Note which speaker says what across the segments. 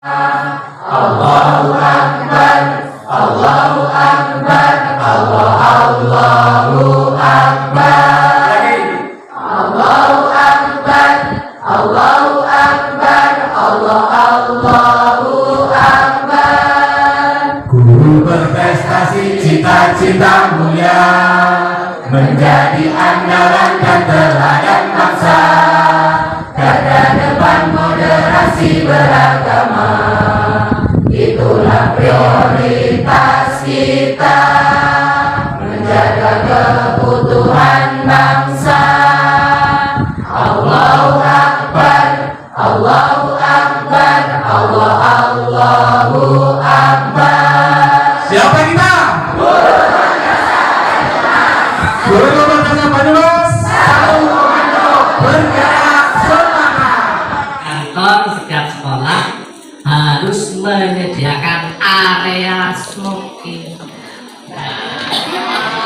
Speaker 1: Allahu Akbar, Allahu Akbar. Allahu Akbar. Allahu Akbar. Allahu Akbar. Allahu Akbar.
Speaker 2: Guru berprestasi, cita-cita mulia, menjadi andalan dan teladan bangsa. Garda depan moderasi beragama, itulah prioritas kita, menjaga kebutuhan bangsa. Allahu Akbar, Allahu Akbar, Allahu Akbar. Siapa kita? Guru Komunitas Banyumas, satu komando, bergerak semangat.
Speaker 3: Kantor setiap sekolah harus menyediakan area smoking.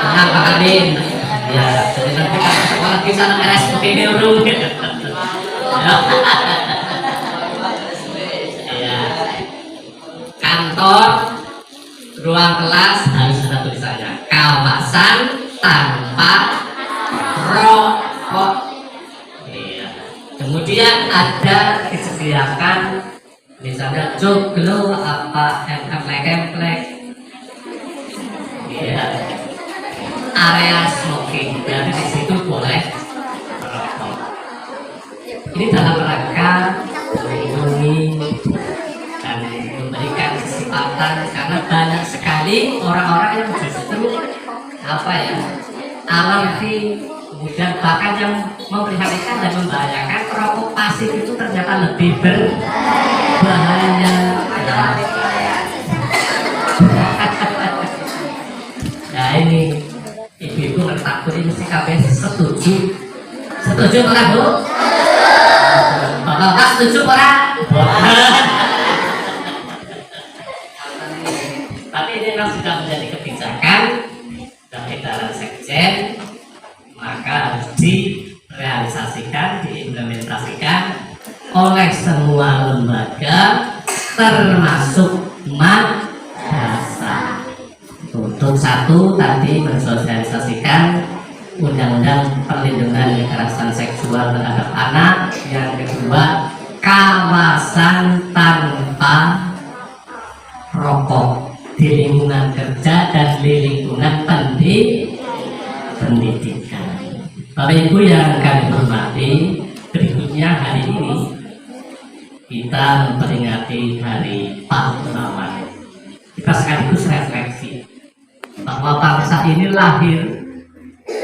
Speaker 3: Tenang Pak Kadin, ya jadi nanti kan sekolah bisa area smoking di rumah. Ya. Kantor, ruang kelas harus ada tulisannya kawasan tanpa rokok. Iya. Kemudian ada disediakan misalnya joglo apa emplek. Iya. Area smoking, dan di situ boleh merokok. Ini dalam rangka melindungi dan memberikan kesempatan, karena banyak sekali orang-orang yang justru alergi, kemudian bahkan yang memprihatinkan dan membahayakan. Rokok pasif itu ternyata lebih berbahaya. Nah ini ibu-ibu takut ini mesti kabeh setuju ora Bu? Bapak setuju ora? Tapi ini memang sudah menjadi kebijakan dan edaran sekjen, maka harus direalisasikan, diimplementasikan oleh semua lembaga termasuk madrasah. Untuk satu tadi mensosialisasikan Undang-Undang Perlindungan Kekerasan Seksual terhadap Anak, yang kedua kawasan tanpa rokok di lingkungan kerja dan di lingkungan pendidikan. Bapak Ibu yang kami hormati, berikutnya hari ini kita memperingati Hari Pahlawan. Kita sekaligus refleksi bahwa bangsa ini lahir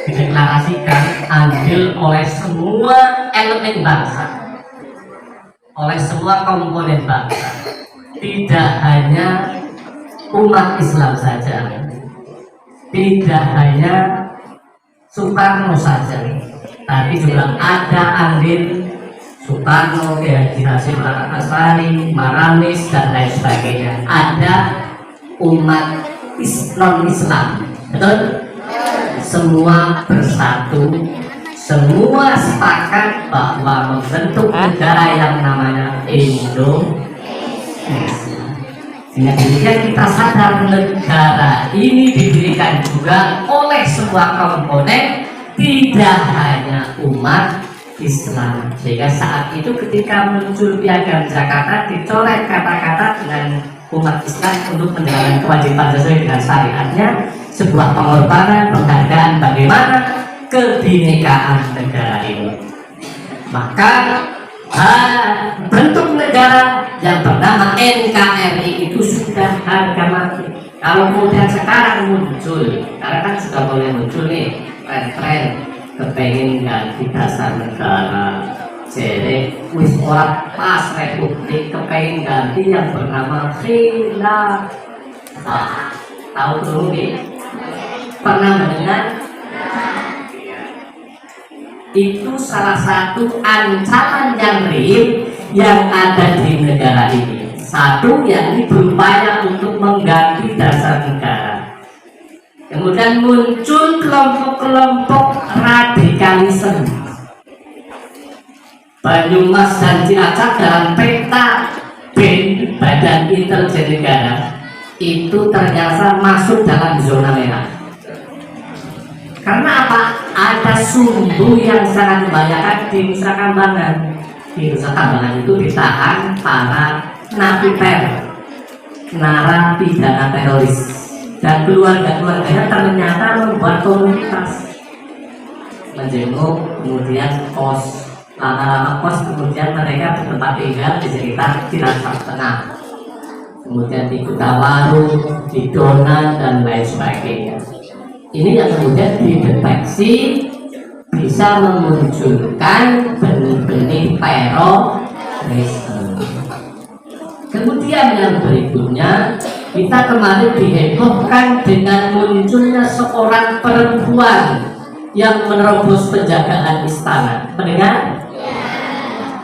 Speaker 3: dideklarasikan andil oleh semua elemen bangsa, oleh semua komponen bangsa, tidak hanya umat Islam saja, tidak hanya Soekarno saja, tapi juga ada andil Soekarno, Kiai Hasyim Asari, Maramis dan lain sebagainya. Ada umat non-Islam, betul? Semua bersatu, semua sepakat bahwa membentuk negara yang namanya Indonesia. Sehingga demikian kita sadar negara ini didirikan juga oleh semua komponen, tidak hanya umat Islam. Sehingga saat itu ketika muncul Piagam Jakarta dicolek kata-kata dengan umat Islam untuk menjalankan kewajiban sesuai dengan syariatnya, sebuah pengorbanan, penghargaan bagaimana kebinekaan negara ini. Maka bentuk negara yang bernama NKRI itu sudah harga mati. Kalau kemudian sekarang muncul, karena kan sudah boleh muncul nih tren kepengen ganti dasar negara, jadi wis ora pas republik, kepengen ganti yang bernama khilafah. Tahu dulu nih, pernah mendengar? Itu salah satu ancaman yang real yang ada di negara ini. Satu, yakni berupaya untuk mengganti dasar negara. Kemudian muncul kelompok-kelompok radikalisme. Banyumas dan Cilacap dalam peta BIN, Badan Intelijen Negara, itu ternyata masuk dalam zona merah. Karena apa? Ada sumbu yang sangat membahayakan di Nusa Kambangan. Di Nusa Kambangan itu ditahan para napiter, narapidana teroris, dan keluarga-keluarganya ternyata membuat komunitas, menjenguk, kemudian kos, lama-lama kos, kemudian mereka bertempat tinggal di sekitar Cilacap Tengah, kemudian di Kutawaru, di Dona, dan lain sebagainya. Ini yang kemudian dideteksi bisa memunculkan benih-benih terorisme. Kemudian yang berikutnya, kita kemarin dihebohkan dengan munculnya seorang perempuan yang menerobos penjagaan istana. Mendengar?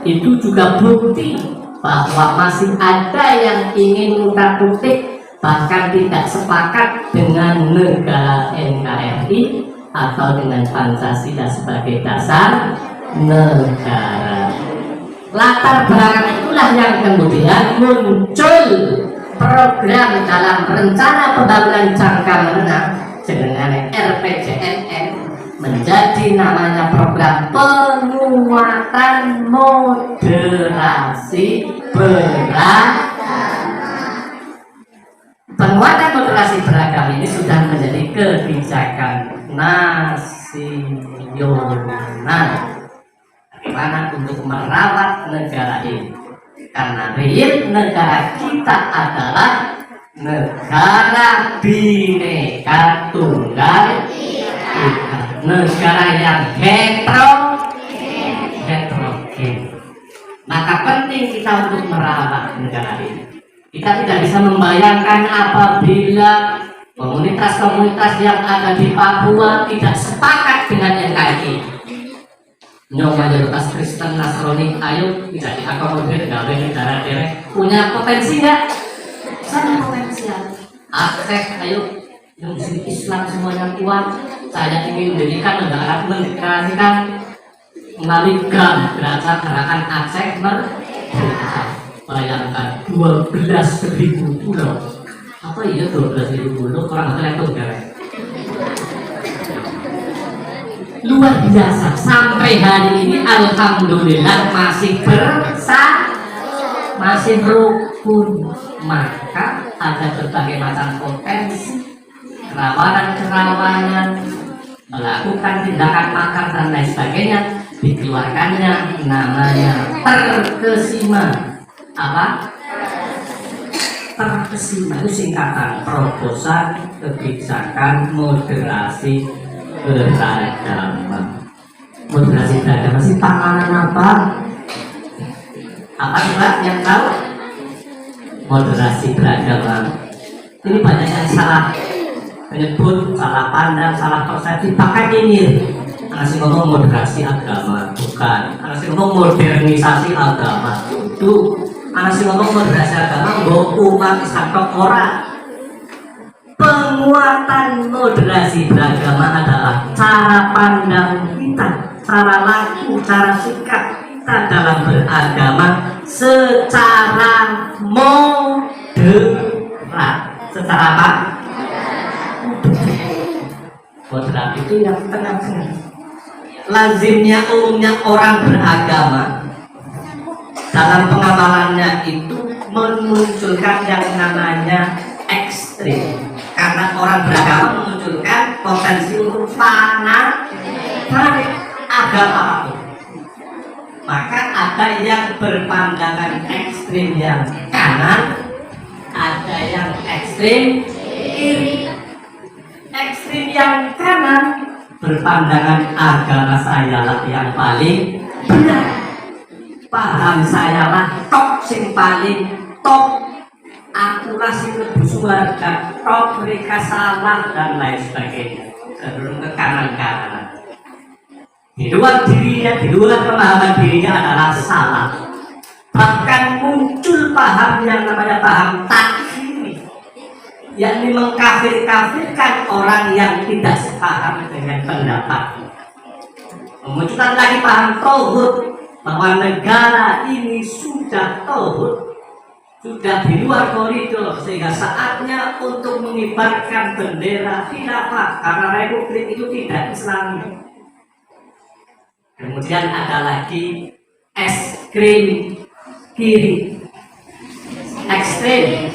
Speaker 3: Itu juga bukti bahwa masih ada yang ingin utak-utik, bahkan tidak sepakat dengan negara NKRI atau dengan Pancasila sebagai dasar negara. Latar belakang itulah yang kemudian muncul program dalam rencana pembangunan jangka menengah dengan RPJMN menjadi namanya program penguatan moderasi beragama. Penguatan moderasi beragama ini sudah menjadi kebijakan nasional. Bagaimana untuk merawat negara ini? Karena real negara kita adalah negara Bhinneka Tunggal Ika, negara yang heterogen. Maka penting kita untuk merawat negara ini. Kita tidak bisa membayangkan apabila komunitas-komunitas yang ada di Papua tidak sepakat dengan NKRI. Mayoritas Kristen, Nasrani, ayo tidak diakomodir, gawe negara derek. Punya potensi nggak? Sangat potensial. Akses, ayo yang Islam semuanya kuat. Saya ingin mendirikan negara mendeklarasikan melalui gerakan akses merdeka. Bayangkan 12.000 pulau. Apa iya 12.000 pulau? Orang itu negara. Luar biasa, sampai hari ini alhamdulillah masih masih rukun. Maka ada berbagai macam potensi kerawanan melakukan tindakan makar dan lain sebagainya. Dikeluarkannya namanya Terkesima. Apa? Terkesima itu singkatan Terobosan Kebijakan Moderasi Beragama. Moderasi beragama sih panganan apa? Apa sih Pak yang tahu? Moderasi beragama. Ini banyak yang salah menyebut, salah pandang, salah persepsi, bahkan nyinyir. Anak ngomong moderasi agama, bukan. Anak ngomong modernisasi agama, itu. Anak ngomong moderasi agama, umat Islam orang. Penguatan moderasi beragama adalah cara pandang kita, cara laku, cara sikap kita dalam beragama secara moderat. Secara apa? Moderat itu yang tengah-tengah. Lazimnya umumnya orang beragama dalam pengamalannya itu memunculkan yang namanya ekstrim. Karena orang beragama memunculkan potensi untuk fanatik agama. Maka ada yang berpandangan ekstrim yang kanan, ada yang ekstrim kiri. Ekstrim yang kanan berpandangan agama sayalah yang paling benar, paham sayalah top sing paling top, akurasi kebusuarga top, mereka salah dan lain sebagainya. Cenderung ke kanan-kanan. Di luar dirinya, di luar pemahaman dirinya adalah salah. Bahkan muncul paham yang namanya paham takfiri, yakni mengkafir-kafirkan orang yang tidak sepaham dengan pendapat. Memunculkan lagi paham tauhid, bahwa negara ini sudah tauhid, sudah di luar koridor, sehingga saatnya untuk mengibarkan bendera khilafah karena republik itu tidak Islami. Kemudian ada lagi es krim kiri ekstrem.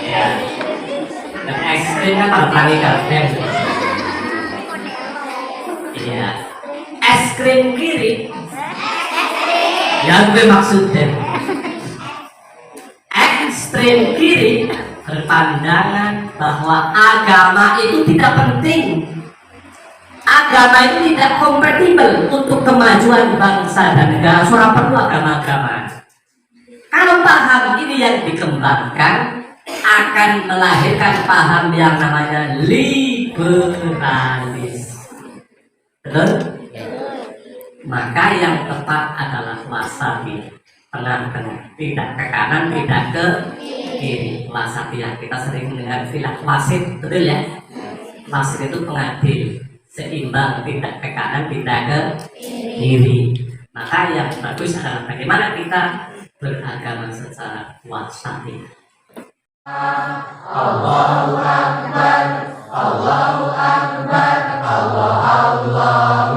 Speaker 3: Ya. Dan ekstrem kan bertani karben. Iya. Es krim kiri yang bermaksudnya ekstrem kiri berpandangan bahwa agama itu tidak penting, agama itu tidak kompatibel untuk kemajuan bangsa dan negara. Seorang perlu agama-agama. Kalau paham ini yang dikembangkan akan melahirkan paham yang namanya liberalis. Betul? Maka yang tepat adalah wasabi, tengah-tengah, tidak ke kanan, tidak ke kiri. Wasabi yang kita sering mendengar istilah wasit, betul ya? Wasit itu pengadil, seimbang, tidak ke kanan, tidak ke kiri. Maka yang bagus adalah bagaimana kita beragama secara wasabi.
Speaker 1: Allahu Akbar, Allahu Akbar, Allahu Akbar.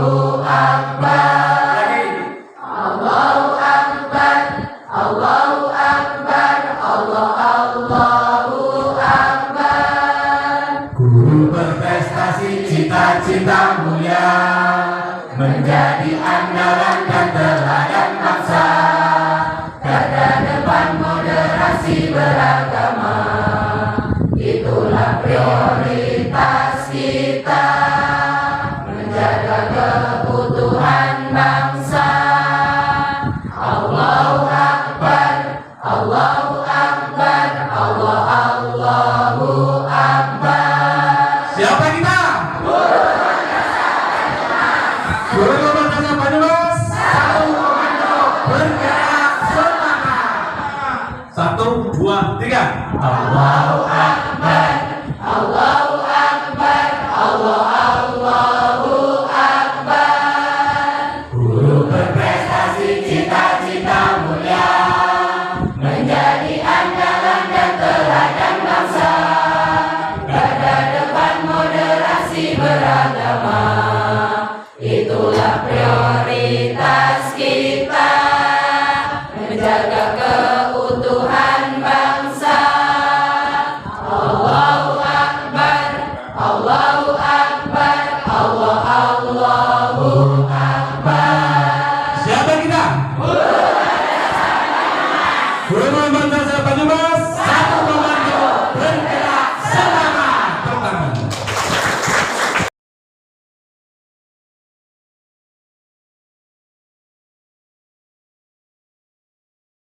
Speaker 1: Allahu Akbar, Allahu Akbar, Allahu Akbar.
Speaker 2: Guru berprestasi, cita-cita mulia, menjadi andalan dan teladan bangsa.
Speaker 1: Garda depan moderasi beragama, itulah prioritas kita. Menjaga kebutuhan bangsa. Allahu Akbar, Allahu Akbar, Allahu Akbar.
Speaker 2: Siapa kita? Guru Madrasah Banyumas, satu komando, bergerak semangat. 1, 2, 3.
Speaker 1: Allahu Akbar, Allahu Akbar, Allahu Akbar. Guru berprestasi, cita-cita mulia, menjadi andalan dan teladan bangsa. Garda depan moderasi beragama, itulah prioritas kita. Menjaga